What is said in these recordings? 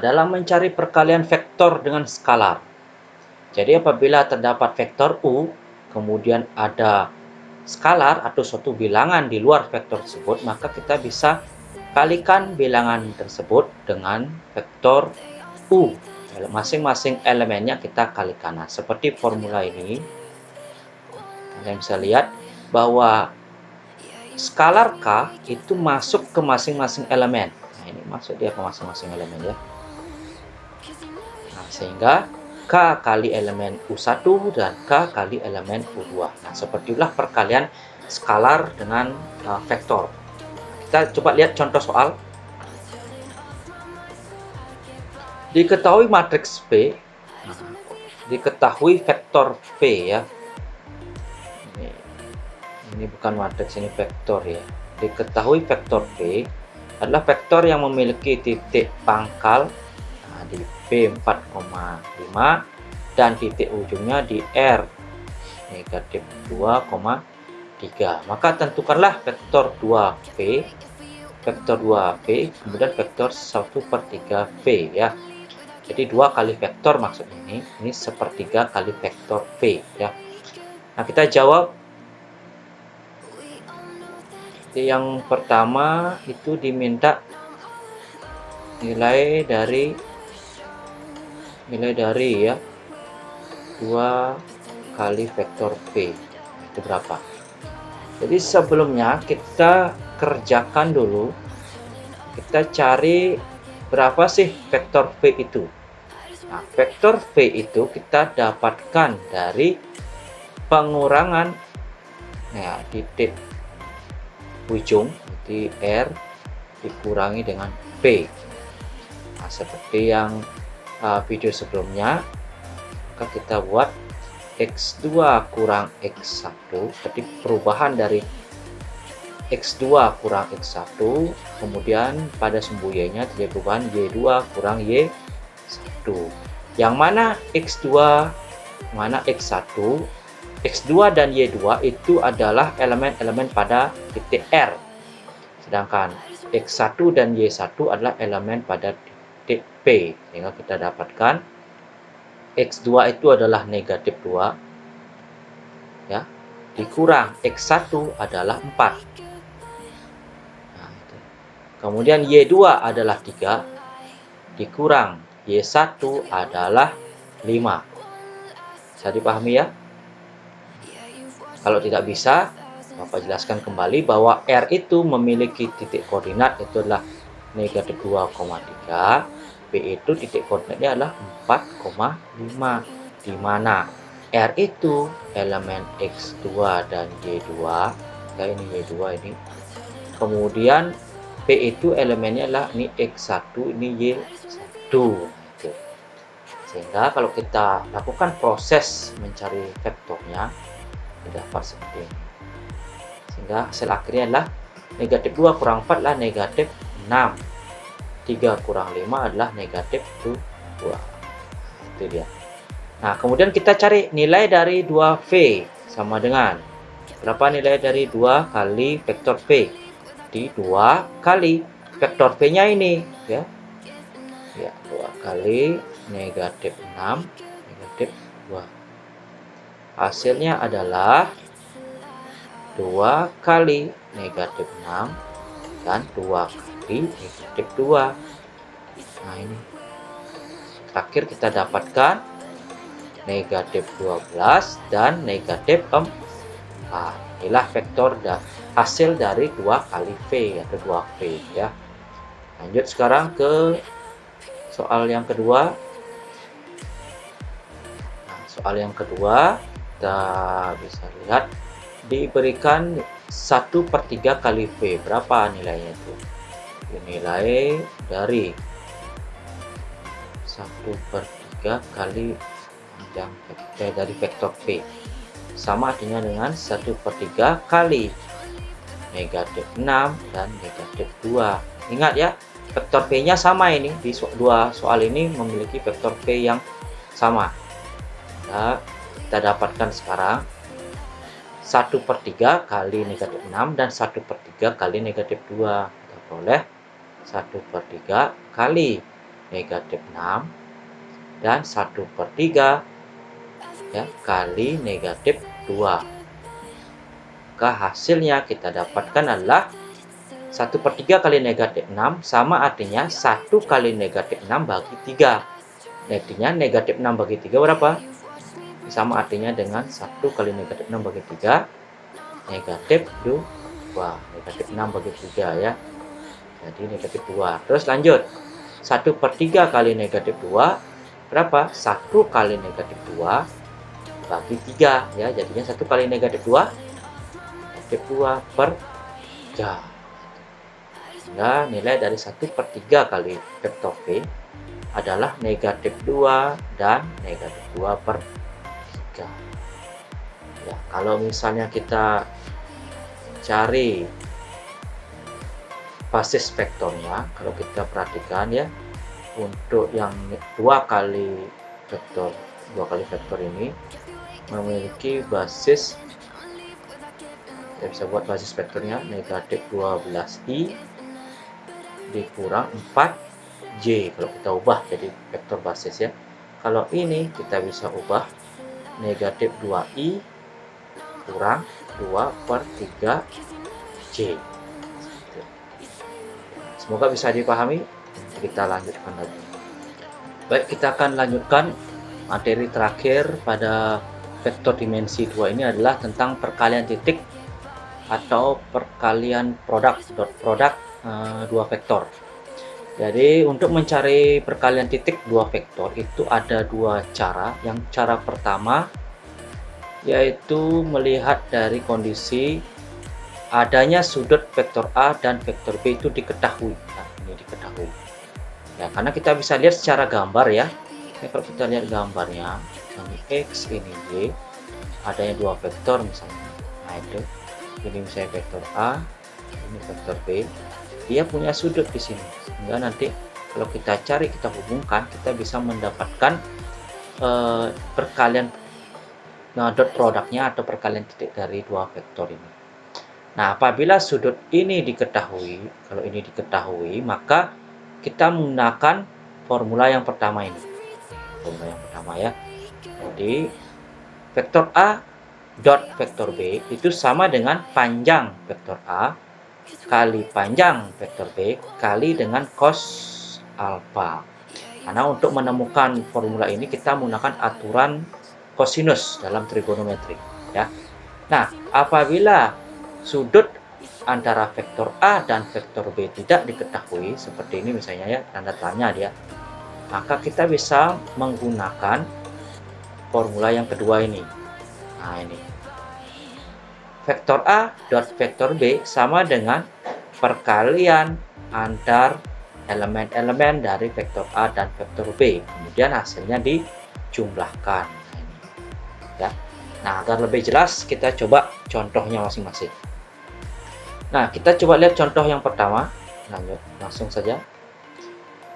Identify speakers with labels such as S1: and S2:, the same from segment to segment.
S1: dalam mencari perkalian vektor dengan skalar. Jadi apabila terdapat vektor U, kemudian ada skalar atau suatu bilangan di luar vektor tersebut, maka kita bisa kalikan bilangan tersebut dengan vektor U. Masing-masing elemennya kita kalikan. Nah, seperti formula ini, kalian bisa lihat bahwa skalar K itu masuk ke masing-masing elemen. Nah, ini masuk dia ke masing-masing elemen ya. Nah, sehingga K kali elemen U1 dan K kali elemen U2. Nah, sepertilah perkalian skalar dengan vektor. Kita coba lihat contoh soal. Diketahui matriks P, diketahui vektor P ya. Ini bukan matriks, ini vektor ya. Diketahui vektor P adalah vektor yang memiliki titik pangkal di P 4,5 dan titik ujungnya di R negatif 2,3. Maka tentukanlah vektor 2P, vektor 2P, kemudian vektor 1/3 V ya. Jadi 2 kali vektor maksudnya ini sepertiga kali vektor P ya. Nah, kita jawab. Yang pertama itu diminta nilai dari ya 2 kali vektor P itu berapa. Jadi sebelumnya kita kerjakan dulu, kita cari berapa sih vektor V itu. Nah, vektor V itu kita dapatkan dari pengurangan ya titik ujung di R dikurangi dengan P. Nah, seperti yang video sebelumnya, maka kita buat X2 kurang X1, jadi perubahan dari X2 kurang X1, kemudian pada sumbu Y-nya terjadi perubahan Y2 kurang Y1. Yang mana X2, mana X1, X2 dan Y2 itu adalah elemen-elemen pada titik R. Sedangkan X1 dan Y1 adalah elemen pada titik P. Sehingga kita dapatkan X2 itu adalah negatif 2. Ya, dikurang X1 adalah 4. Nah, itu. Kemudian Y2 adalah 3. Dikurang Y1 adalah 5. Bisa dipahami ya? Kalau tidak bisa, Bapak jelaskan kembali bahwa R itu memiliki titik koordinat itu adalah negatif 2,3. P itu titik koordinatnya adalah 4,5. Di mana R itu elemen X2 dan Y2. Ya, ini Y2 ini. Kemudian P itu elemennya adalah ini X1, ini Y1. Sehingga kalau kita lakukan proses mencari vektornya, dapat seperti ini. Sehingga hasil akhirnya adalah negatif 2 kurang 4 adalah negatif 6. 3 kurang 5 adalah negatif 2. Itu dia. Nah, kemudian kita cari nilai dari 2V sama dengan berapa nilai dari 2 kali vektor V? Di 2 kali vektor V-nya ini ya. Ya, 2 kali negatif 6 negatif 2. Hasilnya adalah 2 kali negatif 6 dan 2 kali negatif 2. Nah, ini terakhir kita dapatkan negatif 12 dan negatif 4. Inilah vektor hasil dari 2 kali V atau 2V ya. Lanjut sekarang ke soal yang kedua. Nah, soal yang kedua kita bisa lihat diberikan 1/3 kali V. Berapa nilainya itu? Nilai dari 1/3 kali panjang dari vektor V sama artinya dengan 1/3 kali negatif 6 dan negatif 2. Ingat ya, vektor V nya sama ini. Di dua soal ini memiliki vektor V yang sama. Nah, kita dapatkan sekarang 1/3 kali negatif 6 dan 1/3 kali negatif 2. Kita boleh 1/3 kali negatif 6 dan 1/3 ya kali negatif 2. Maka hasilnya kita dapatkan adalah 1/3 kali negatif 6 sama artinya 1 kali negatif 6 bagi 3. Artinya negatif 6 bagi 3 berapa? Sama artinya dengan 1 kali negatif 6 bagi 3, negatif 2. Negatif 6 bagi 3 ya. Jadi negatif 2. Terus lanjut. 1/3 kali negatif 2 berapa? 1 kali negatif 2 bagi 3 ya. Jadinya 1 kali negatif 2 negatif 2/3. Sehingga nilai dari 1/3 kali vektor V adalah negatif 2 dan negatif 2/3. Ya, kalau misalnya kita cari basis vektornya, kalau kita perhatikan ya, untuk yang 2 kali vektor ini memiliki basis, kita bisa buat basis vektornya negatif 12i dikurang 4j kalau kita ubah jadi vektor basis ya. Kalau ini kita bisa ubah negatif 2i kurang 2/3j. Semoga bisa dipahami. Kita lanjutkan lagi. Baik, kita akan lanjutkan materi terakhir pada vektor dimensi 2 ini adalah tentang perkalian titik atau perkalian produk dua vektor. Jadi untuk mencari perkalian titik dua vektor itu ada dua cara. Yang cara pertama yaitu melihat dari kondisi adanya sudut vektor A dan vektor B itu diketahui. Nah, ini diketahui. Ya, karena kita bisa lihat secara gambar ya. Ini kalau kita lihat gambarnya, ini X, ini Y, adanya dua vektor misalnya. Nah, itu. Ini misalnya vektor A, ini vektor B. Dia punya sudut di sini. Sehingga nanti kalau kita cari, kita hubungkan, kita bisa mendapatkan perkalian dot produknya atau perkalian titik dari dua vektor ini. Nah, apabila sudut ini diketahui, kalau ini diketahui, maka kita menggunakan formula yang pertama ini. Formula yang pertama ya. Jadi, vektor A dot vektor B itu sama dengan panjang vektor A kali panjang vektor B kali dengan cos alfa. Karena untuk menemukan formula ini kita menggunakan aturan kosinus dalam trigonometri ya. Nah, apabila sudut antara vektor A dan vektor B tidak diketahui seperti ini misalnya ya, tanda tanya dia, maka kita bisa menggunakan formula yang kedua ini. Nah, ini vektor A dot vektor B sama dengan perkalian antar elemen-elemen dari vektor A dan vektor B, kemudian hasilnya dijumlahkan. Ya. Nah, agar lebih jelas kita coba contohnya masing-masing. Nah, kita coba lihat contoh yang pertama. Lanjut, langsung saja.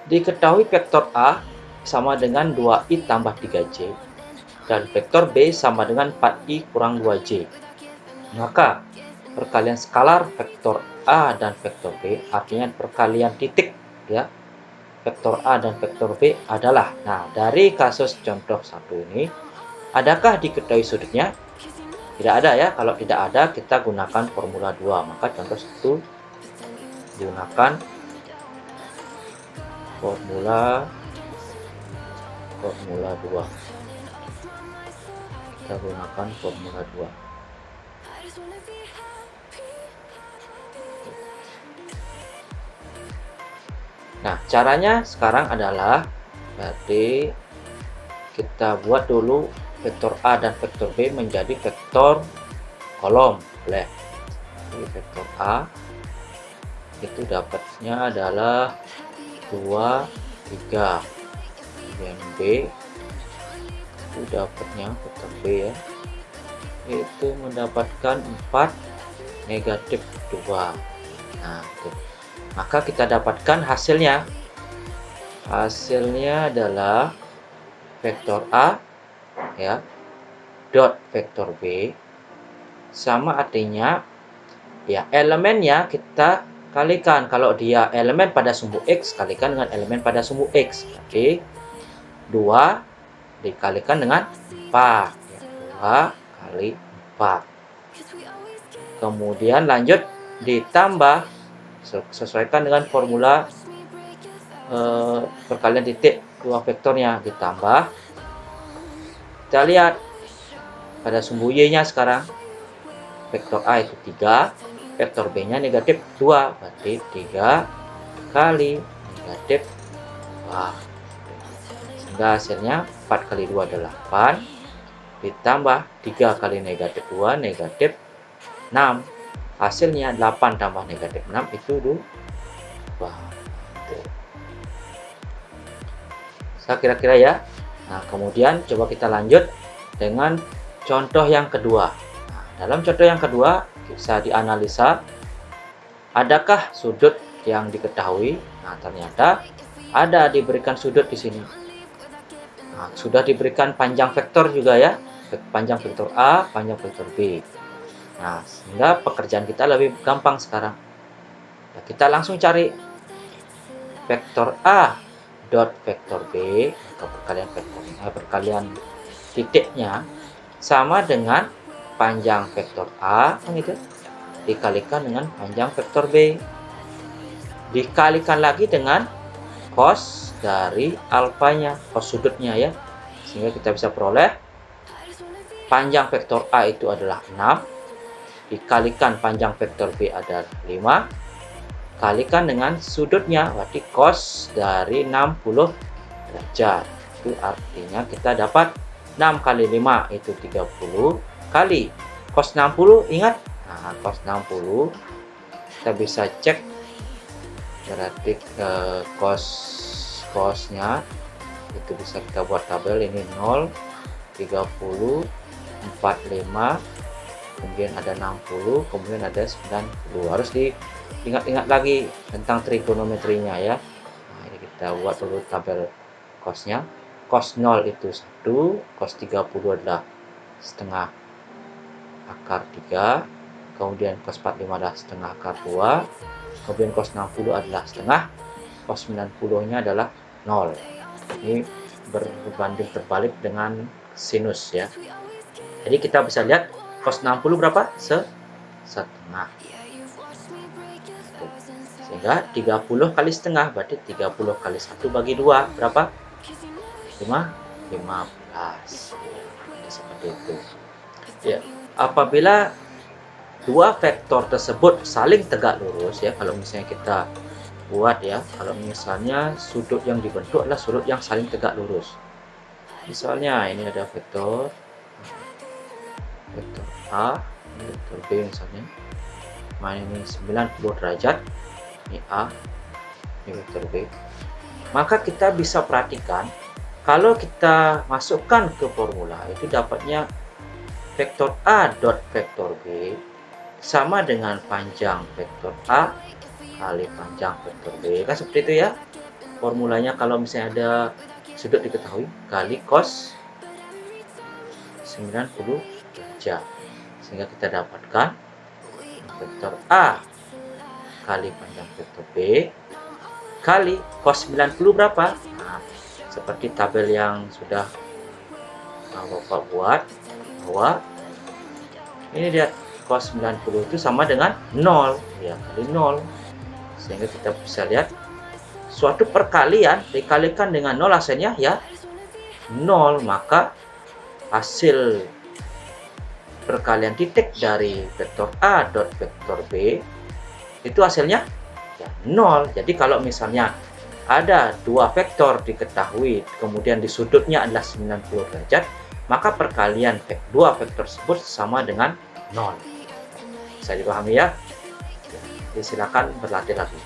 S1: Diketahui vektor A sama dengan 2i tambah 3j dan vektor B sama dengan 4i kurang 2j. Maka perkalian skalar vektor A dan vektor B, artinya perkalian titik ya, vektor A dan vektor B adalah, nah dari kasus contoh satu ini, adakah diketahui sudutnya? Tidak ada ya. Kalau tidak ada, kita gunakan formula 2. Maka contoh 1 digunakan formula 2. Kita gunakan formula 2. Nah, caranya sekarang adalah berarti kita buat dulu vektor A dan vektor B menjadi vektor kolom. Boleh. Jadi vektor A itu dapatnya adalah 2, 3. Kemudian B itu dapatnya vektor B ya, itu mendapatkan 4, negatif 2. Nah, itu. Maka kita dapatkan hasilnya. Hasilnya adalah vektor A ya dot vektor B sama artinya ya elemennya kita kalikan, kalau dia elemen pada sumbu X, kalikan dengan elemen pada sumbu X. Berarti 2 dikalikan dengan 4. Ya, 2 kali 4. Kemudian lanjut ditambah, sesuaikan dengan formula perkalian titik dua vektornya, ditambah. Kita lihat pada sumbu Y-nya sekarang, vektor A itu 3, vektor B-nya negatif 2, berarti 3 kali negatif 2. Sehingga hasilnya 4 kali 2 adalah 8, ditambah 3 kali negatif 2, negatif 6. Hasilnya 8 tambah negatif 6 itu 2. Saya kira-kira ya. Nah, kemudian coba kita lanjut dengan contoh yang kedua. Nah, dalam contoh yang kedua bisa dianalisa, adakah sudut yang diketahui? Nah, ternyata ada, diberikan sudut di sini. Nah, sudah diberikan panjang vektor juga ya, panjang vektor A, panjang vektor B. Nah, sehingga pekerjaan kita lebih gampang sekarang. Nah, kita langsung cari vektor A dot vektor B, atau perkalian titiknya sama dengan panjang vektor A gitu, dikalikan dengan panjang vektor B, dikalikan lagi dengan cos dari alfanya, cos sudutnya ya, sehingga kita bisa peroleh panjang vektor A itu adalah 6, dikalikan panjang vektor B adalah 5, kalikan dengan sudutnya, berarti cos dari 60 derajat. Itu artinya kita dapat 6 kali 5 itu 30, kali cos 60, ingat? Nah, cos 60 kita bisa cek, berarti cosnya itu bisa kita buat tabel, ini 0, 30, 45, kemudian ada 60, kemudian ada 90. Harus diingat-ingat lagi tentang trigonometrinya ya. Nah, ini kita buat dulu tabel cosnya. Cos 0 itu 1, cos 30 adalah setengah akar 3, kemudian cos 45 adalah setengah akar 2, kemudian cos 60 adalah setengah, cos 90-nya adalah 0. Ini berbanding terbalik dengan sinus ya. Jadi kita bisa lihat cos 60 berapa? Setengah. Sehingga 30 kali setengah, berarti 30 kali 1 bagi 2 berapa? 15. Seperti itu. Ya, apabila dua vektor tersebut saling tegak lurus ya, kalau misalnya kita buat ya, kalau misalnya sudut yang dibentuk adalah sudut yang saling tegak lurus. Misalnya ini ada vektor A, vektor B misalnya, ini 90 derajat, ini A, ini vektor B. Maka kita bisa perhatikan, kalau kita masukkan ke formula, itu dapatnya vektor A dot vektor B sama dengan panjang vektor A kali panjang vektor B. Kan seperti itu ya formulanya, kalau misalnya ada sudut diketahui, kali cos 90 derajat. Sehingga kita dapatkan vektor A kali panjang vektor B kali cos 90 berapa? Nah, seperti tabel yang sudah Bapak buat, bahwa ini lihat cos 90 itu sama dengan 0 ya, kali 0. Sehingga kita bisa lihat suatu perkalian dikalikan dengan 0 hasilnya ya 0, maka hasil perkalian titik dari vektor A dot vektor B itu hasilnya ya 0. Jadi kalau misalnya ada dua vektor diketahui, kemudian di sudutnya adalah 90 derajat, maka perkalian dua vektor tersebut sama dengan 0. Bisa dipahami ya? Jadi silakan berlatih lagi.